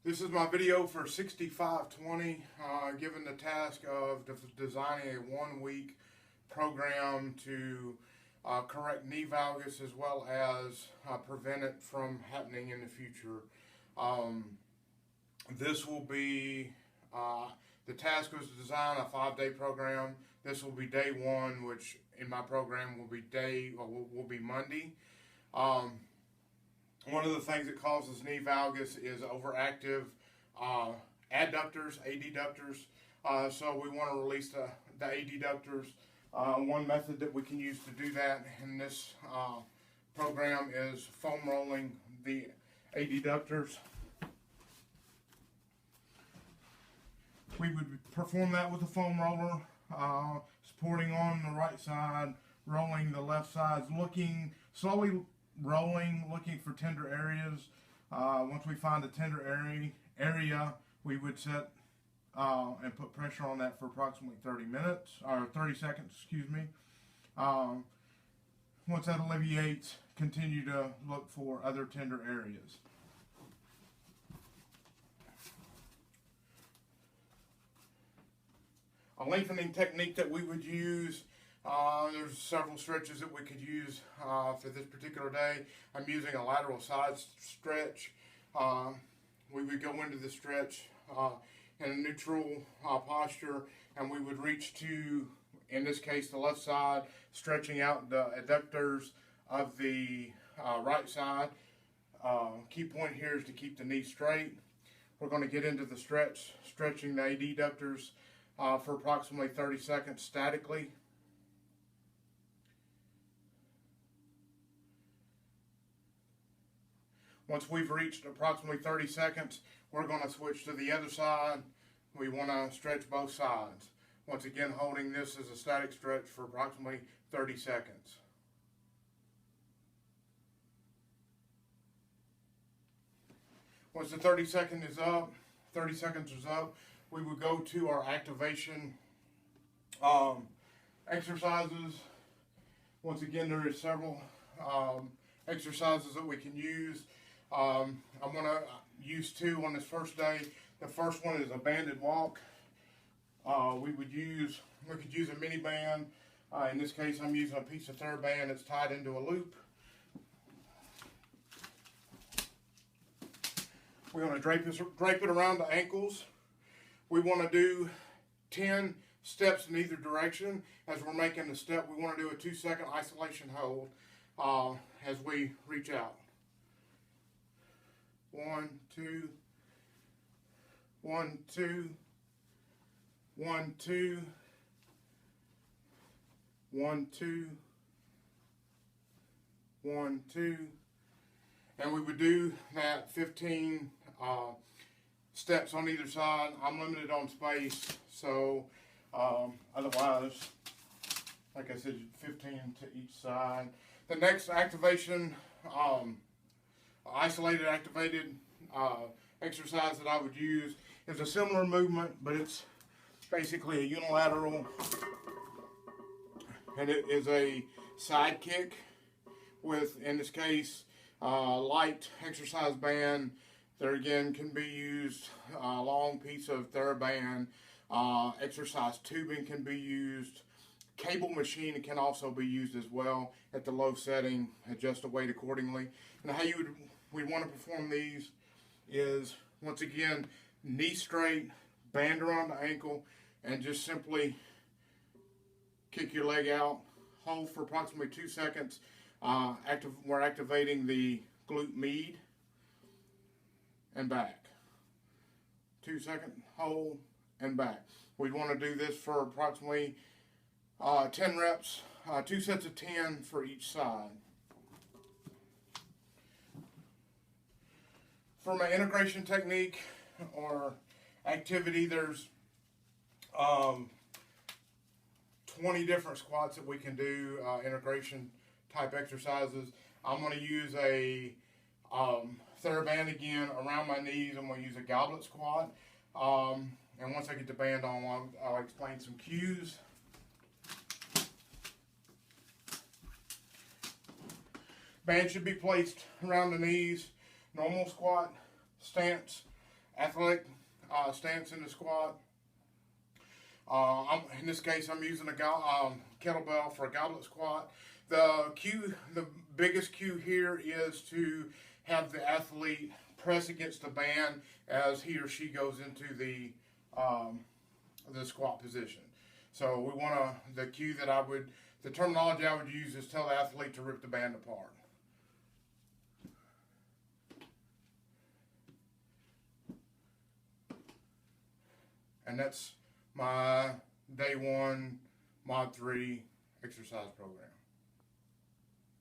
This is my video for 6520, given the task of designing a 1-week program to correct knee valgus as well as prevent it from happening in the future. This will be, the task was to design a 5-day program. This will be day 1, which in my program will be Monday. One of the things that causes knee valgus is overactive adductors, adductors. So we want to release the adductors. One method that we can use to do that in this program is foam rolling the adductors. We would perform that with a foam roller, supporting on the right side, rolling the left side, slowly rolling, looking for tender areas. Once we find a tender area, we would set and put pressure on that for approximately 30 seconds, excuse me. Once that alleviates, continue to look for other tender areas. A lengthening technique that we would use, there's several stretches that we could use for this particular day. I'm using a lateral side stretch. We would go into the stretch in a neutral posture, and we would reach to, in this case, the left side, stretching out the adductors of the right side. Key point here is to keep the knee straight. We're going to get into the stretching the adductors for approximately 30 seconds statically. Once we've reached approximately 30 seconds, we're going to switch to the other side. We want to stretch both sides. Once again, holding this as a static stretch for approximately 30 seconds. Once the 30 seconds is up, we would go to our activation exercises. Once again, there is several exercises that we can use. I'm going to use 2 on this first day. The first one is a banded walk. We could use a mini band. In this case, I'm using a piece of TheraBand that's tied into a loop. We're going to drape it around the ankles. We want to do 10 steps in either direction. As we're making the step, we want to do a 2-second isolation hold as we reach out. 1, 2, 1, 2, 1, 2, 1, 2, 1, 2, and we would do that 15 steps on either side. I'm limited on space, so otherwise, like I said, 15 to each side. The next activation, isolated activated exercise that I would use is a similar movement, but it's basically a unilateral, and it is a side kick with, in this case, light exercise band. There again can be used a long piece of TheraBand. Exercise tubing can be used. Cable machine can also be used as well at the low setting. Adjust the weight accordingly. And how we want to perform these is, once again, knee straight, band around the ankle, and just simply kick your leg out. Hold for approximately 2 seconds. We're activating the glute med and back. 2-second hold and back. We want to do this for approximately 10 reps, 2 sets of 10 for each side. For my integration technique or activity, there's 20 different squats that we can do, integration type exercises. I'm going to use a TheraBand again around my knees. I'm going to use a goblet squat. And once I get the band on, I'll explain some cues. Band should be placed around the knees. Normal squat stance athletic stance in the squat. In this case, I'm using a kettlebell for a goblet squat. The biggest cue here is to have the athlete press against the band as he or she goes into the squat position. So we want to, the terminology I would use is tell the athlete to rip the band apart. And that's my day 1 mod 3 exercise program.